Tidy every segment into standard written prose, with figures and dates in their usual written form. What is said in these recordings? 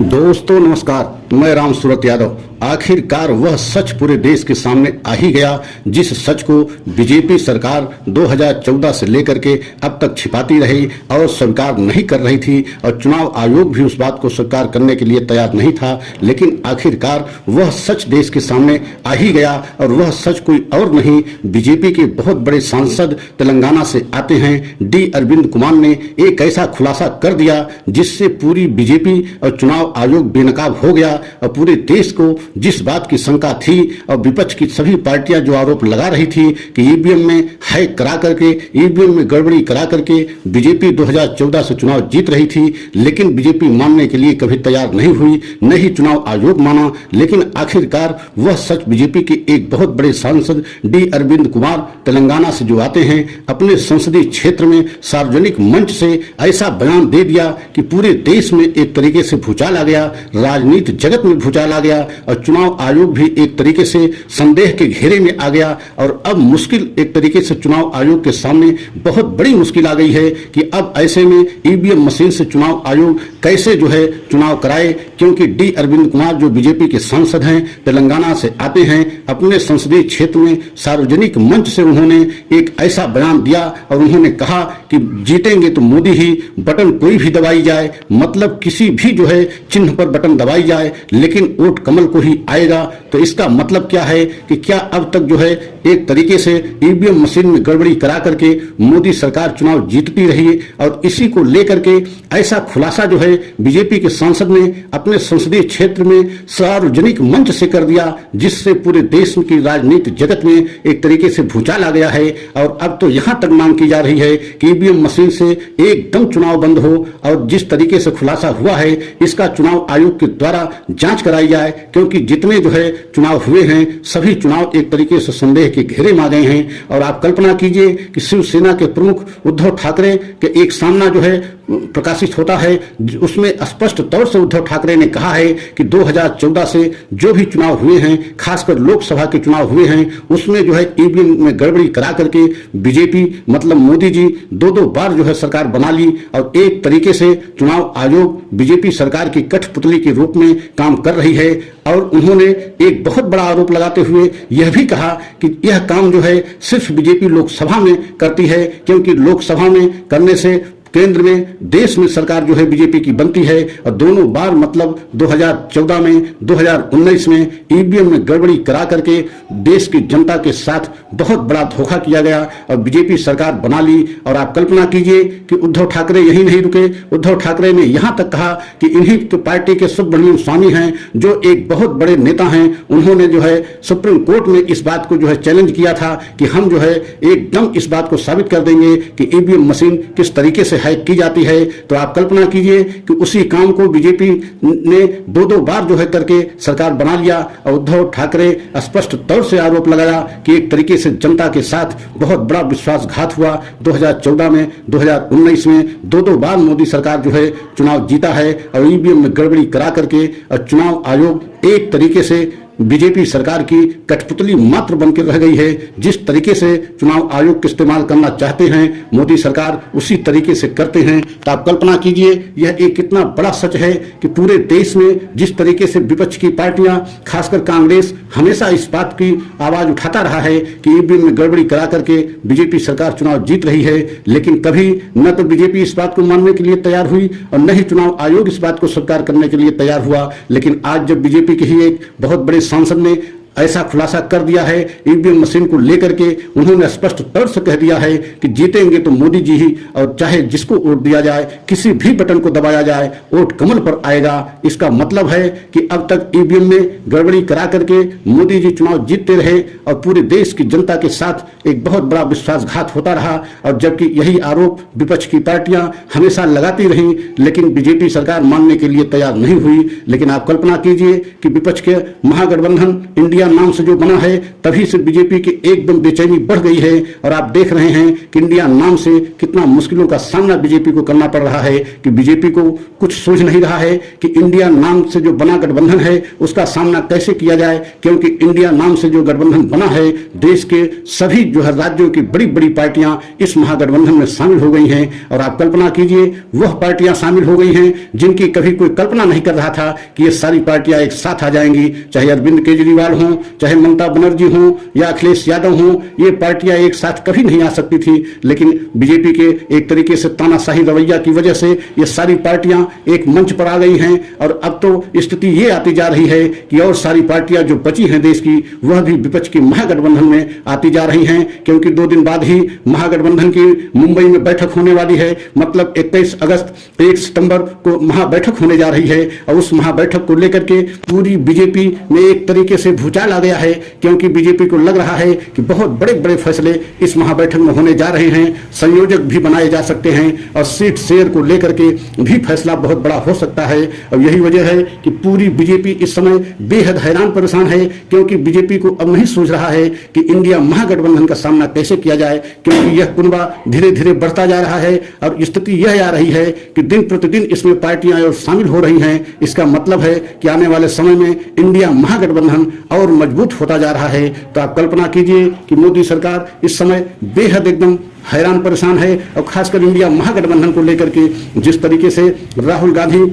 दोस्तों नमस्कार, मैं राम सूरत यादव। आखिरकार वह सच पूरे देश के सामने आ ही गया जिस सच को बीजेपी सरकार 2014 से लेकर के अब तक छिपाती रही और स्वीकार नहीं कर रही थी, और चुनाव आयोग भी उस बात को स्वीकार करने के लिए तैयार नहीं था। लेकिन आखिरकार वह सच देश के सामने आ ही गया, और वह सच कोई और नहीं, बीजेपी के बहुत बड़े सांसद तेलंगाना से आते हैं डी अरविंद कुमार ने एक ऐसा खुलासा कर दिया जिससे पूरी बीजेपी और चुनाव आयोग बेनकाब हो गया। और पूरे देश को जिस बात की शंका थी और विपक्ष की सभी पार्टियां जो आरोप लगा रही थी कि ईवीएम में हैक करा करके, ईवीएम में गड़बड़ी करा करके बीजेपी 2014 से चुनाव जीत रही थी, लेकिन बीजेपी मानने के लिए कभी तैयार नहीं हुई, न ही चुनाव आयोग माना। लेकिन आखिरकार वह सच बीजेपी के एक बहुत बड़े सांसद डी अरविंद कुमार तेलंगाना से जो आते हैं, अपने संसदीय क्षेत्र में सार्वजनिक मंच से ऐसा बयान दे दिया कि पूरे देश में एक तरीके से भूचाल आ गया, राजनीति जगत में भूचाल आ गया, और चुनाव आयोग भी एक तरीके से संदेह के घेरे में आ गया। और अब मुश्किल एक तरीके से चुनाव आयोग के सामने बहुत बड़ी मुश्किल आ गई है कि अब ऐसे में ईवीएम मशीन से चुनाव आयोग कैसे जो है चुनाव कराए, क्योंकि डी अरविंद कुमार जो बीजेपी के सांसद हैं, तेलंगाना से आते हैं, अपने संसदीय क्षेत्र में सार्वजनिक मंच से उन्होंने एक ऐसा बयान दिया और उन्होंने कहा कि जीतेंगे तो मोदी ही, बटन कोई भी दबाई जाए, मतलब किसी भी जो है चिन्ह पर बटन दबाई जाए, लेकिन वोट कमल को ही आएगा। तो इसका मतलब क्या है कि क्या अब तक जो है एक तरीके से ईवीएम मशीन में गड़बड़ी करा करके मोदी सरकार चुनाव जीतती रही, और इसी को लेकर के ऐसा खुलासा जो है बीजेपी के सांसद ने अपने संसदीय क्षेत्र में सार्वजनिक मंच से कर दिया, जिससे पूरे देश की राजनीति जगत में एक तरीके से भूचाल आ गया है। और अब तो यहां तक मांग की जा रही है कि ईवीएम मशीन से एकदम चुनाव बंद हो, और जिस तरीके से खुलासा हुआ है इसका चुनाव आयोग के द्वारा जांच कराई जाए, क्योंकि जितने जो है चुनाव हुए हैं सभी चुनाव एक तरीके से संदेह के घेरे में आ गए हैं। और आप कल्पना कीजिए कि शिवसेना के प्रमुख उद्धव ठाकरे के एक सामना जो है प्रकाशित होता है, उसमें स्पष्ट तौर से उद्धव ठाकरे ने कहा है कि 2014 से जो भी चुनाव हुए हैं, खासकर लोकसभा के चुनाव हुए हैं, उसमें जो है ईवीएम में गड़बड़ी करा करके बीजेपी मतलब मोदी जी दो बार जो है सरकार बना ली, और एक तरीके से चुनाव आयोग बीजेपी सरकार की कठपुतली के रूप में काम कर रही है। और उन्होंने एक बहुत बड़ा आरोप लगाते हुए यह भी कहा कि यह काम जो है सिर्फ बीजेपी लोकसभा में करती है, क्योंकि लोकसभा में करने से केंद्र में देश में सरकार जो है बीजेपी की बनती है, और दोनों बार मतलब 2014 में 2019 में ईवीएम में गड़बड़ी करा करके देश की जनता के साथ बहुत बड़ा धोखा किया गया और बीजेपी सरकार बना ली। और आप कल्पना कीजिए कि उद्धव ठाकरे यही नहीं रुके, उद्धव ठाकरे ने यहां तक कहा कि इन्हीं तो पार्टी के सुब्रमण्यम स्वामी हैं जो एक बहुत बड़े नेता हैं, उन्होंने जो है सुप्रीम कोर्ट में इस बात को जो है चैलेंज किया था कि हम जो है एकदम इस बात को साबित कर देंगे कि ईवीएम मशीन किस तरीके से हैक की जाती है। तो आप कल्पना कीजिए कि उसी काम को बीजेपी ने दो बार जो है करके सरकार बना लिया, और उद्धव ठाकरे स्पष्ट तौर से आरोप लगाया कि एक तरीके से जनता के साथ बहुत बड़ा विश्वासघात हुआ। 2014 में 2019 में दो बार मोदी सरकार जो है चुनाव जीता है, और ईवीएम में गड़बड़ी करा करके और चुनाव आयोग एक तरीके से बीजेपी सरकार की कठपुतली मात्र बनकर रह गई है। जिस तरीके से चुनाव आयोग का इस्तेमाल करना चाहते हैं मोदी सरकार, उसी तरीके से करते हैं। तो आप कल्पना कीजिए यह एक कितना बड़ा सच है कि पूरे देश में जिस तरीके से विपक्ष की पार्टियां, खासकर कांग्रेस, हमेशा इस बात की आवाज उठाता रहा है कि ईवीएम में गड़बड़ी करा करके बीजेपी सरकार चुनाव जीत रही है, लेकिन कभी न तो बीजेपी इस बात को मानने के लिए तैयार हुई और न ही चुनाव आयोग इस बात को स्वीकार करने के लिए तैयार हुआ। लेकिन आज जब बीजेपी के ही एक बहुत बड़े सांसद ने ऐसा खुलासा कर दिया है ईवीएम मशीन को लेकर के, उन्होंने स्पष्ट तौर से कह दिया है कि जीतेंगे तो मोदी जी ही, और चाहे जिसको वोट दिया जाए, किसी भी बटन को दबाया जाए, वोट कमल पर आएगा। इसका मतलब है कि अब तक ईवीएम में गड़बड़ी करा करके मोदी जी चुनाव जीतते रहे और पूरे देश की जनता के साथ एक बहुत बड़ा विश्वासघात होता रहा। और जबकि यही आरोप विपक्ष की पार्टियां हमेशा लगाती रही, लेकिन बीजेपी सरकार मानने के लिए तैयार नहीं हुई। लेकिन आप कल्पना कीजिए कि विपक्ष के महागठबंधन इंडिया नाम से जो बना है तभी से बीजेपी की एकदम बेचैनी बढ़ गई है। और आप देख रहे हैं कि इंडिया नाम से कितना मुश्किलों का सामना बीजेपी को करना पड़ रहा है कि बीजेपी को कुछ सोच नहीं रहा है कि इंडिया नाम से जो बना गठबंधन है उसका सामना कैसे किया जाए, क्योंकि इंडिया नाम से जो गठबंधन बना है देश के सभी जो है राज्यों की बड़ी बड़ी पार्टियां इस महागठबंधन में शामिल हो गई हैं। और आप कल्पना कीजिए वह पार्टियां शामिल हो गई हैं जिनकी कभी कोई कल्पना नहीं कर रहा था कि ये सारी पार्टियां एक साथ आ जाएंगी, चाहे अरविंद केजरीवाल हों, चाहे ममता बनर्जी हों या अखिलेश यादव हों, ये पार्टियां एक साथ कभी नहीं आ सकती थी। लेकिन बीजेपी के एक तरीके से तानाशाही रवैया की वजह से ये सारी पार्टियां एक मंच पर आ गई हैं। और अब तो स्थिति ये आती जा रही है कि और सारी पार्टियां जो बची हैं देश की वह भी विपक्ष की महागठबंधन में आती जा रही हैं, क्योंकि 2 दिन बाद ही महागठबंधन की मुंबई में बैठक होने वाली है। मतलब 21 अगस्त 1 सितंबर को महाबैठक होने जा रही है और उस महाबैठक को लेकर के पूरी बीजेपी में एक तरीके से भूचाल आ गया है, क्योंकि बीजेपी को लग रहा है कि बहुत बड़े बड़े फैसले इस महाबैठक में होने जा रहे हैं, संयोजक भी बनाए जा सकते हैं और सीट शेयर को लेकर के भी फैसला बहुत बड़ा हो सकता है। और यही वजह है कि पूरी बीजेपी इस समय बेहद हैरान परेशान है, क्योंकि बीजेपी को अब नहीं सोच रहा है कि इंडिया महागठबंधन का सामना कैसे किया जाए, क्योंकि यह कुनबा धीरे धीरे बढ़ता जा रहा है और स्थिति यह आ रही है कि दिन प्रतिदिन इसमें पार्टियां और शामिल हो रही हैं। इसका मतलब है कि आने वाले समय में इंडिया महागठबंधन और मजबूत होता जा रहा है। तो आप कल्पना कीजिए कि मोदी सरकार इस समय बेहद एकदम हैरान परेशान है और खासकर इंडिया महागठबंधन को लेकर के जिस तरीके से राहुल गांधी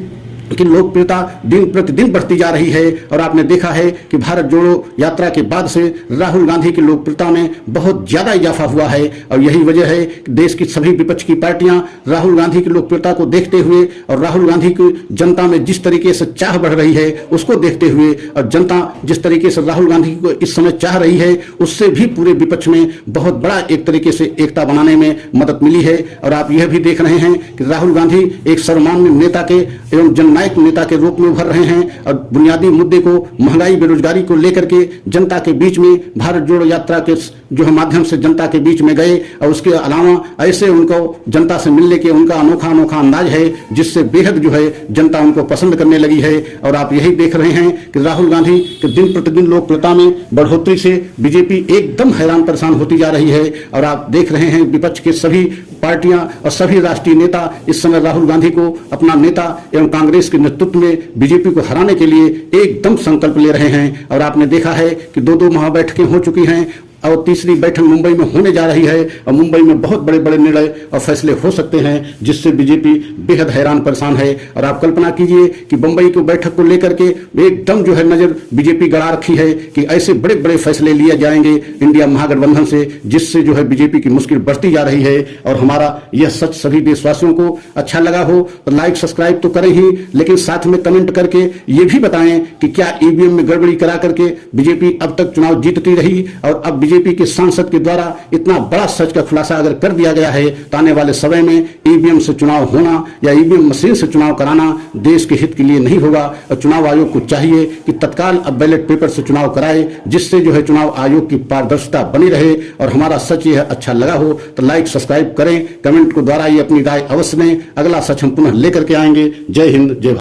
की लोकप्रियता दिन प्रतिदिन बढ़ती जा रही है। और आपने देखा है कि भारत जोड़ो यात्रा के बाद से राहुल गांधी की लोकप्रियता में बहुत ज्यादा इजाफा हुआ है। और यही वजह है कि देश की सभी विपक्ष की पार्टियां राहुल गांधी की लोकप्रियता को देखते हुए और राहुल गांधी की जनता में जिस तरीके से चाह बढ़ रही है उसको देखते हुए और जनता जिस तरीके से राहुल गांधी को इस समय चाह रही है उससे भी पूरे विपक्ष में बहुत बड़ा एक तरीके से एकता बनाने में मदद मिली है। और आप यह भी देख रहे हैं कि राहुल गांधी एक सर्वमान्य नेता के एवं जननायक नेता के रूप में उभर रहे हैं और बुनियादी मुद्दे को महंगाई बेरोजगारी को लेकर के जनता के बीच में भारत जोड़ो यात्रा के जो है माध्यम से जनता के बीच में गए। और उसके अलावा ऐसे उनको जनता से मिलने के उनका अनोखा अनोखा अंदाज है जिससे बेहद जो है जनता उनको पसंद करने लगी है। और आप यही देख रहे हैं कि राहुल गांधी के दिन प्रतिदिन लोकप्रियता में बढ़ोतरी से बीजेपी एकदम हैरान परेशान होती जा रही है। और आप देख रहे हैं विपक्ष के सभी पार्टियां और सभी राष्ट्रीय नेता इस समय राहुल गांधी को अपना नेता एवं कांग्रेस के नेतृत्व में बीजेपी को हराने के लिए एकदम संकल्प ले रहे हैं। और आपने देखा है कि 2 महाबैठकें हो चुकी हैं और तीसरी बैठक मुंबई में होने जा रही है और मुंबई में बहुत बड़े बड़े निर्णय और फैसले हो सकते हैं जिससे बीजेपी बेहद हैरान परेशान है। और आप कल्पना कीजिए कि मुंबई की बैठक को लेकर के एकदम जो है नजर बीजेपी गड़ा रखी है कि ऐसे बड़े बड़े फैसले लिए जाएंगे इंडिया महागठबंधन से जिससे जो है बीजेपी की मुश्किल बढ़ती जा रही है। और हमारा यह सच सभी देशवासियों को अच्छा लगा हो तो लाइक सब्सक्राइब तो करें ही, लेकिन साथ में कमेंट करके ये भी बताएं कि क्या ईवीएम में गड़बड़ी करा करके बीजेपी अब तक चुनाव जीतती रही और अब बीजेपी के सांसद के द्वारा इतना बड़ा सच का खुलासा अगर कर दिया गया है तो आने वाले समय में ईवीएम से चुनाव होना या ईवीएम मशीन से चुनाव कराना देश के हित के लिए नहीं होगा। और चुनाव आयोग को चाहिए कि तत्काल अब बैलेट पेपर से चुनाव कराए जिससे जो है चुनाव आयोग की पारदर्शिता बनी रहे। और हमारा सच यह अच्छा लगा हो तो लाइक सब्सक्राइब करें, कमेंट को द्वारा ये अपनी राय अवश्य दें। अगला सच हम पुनः लेकर के आएंगे। जय हिंद, जय भारत।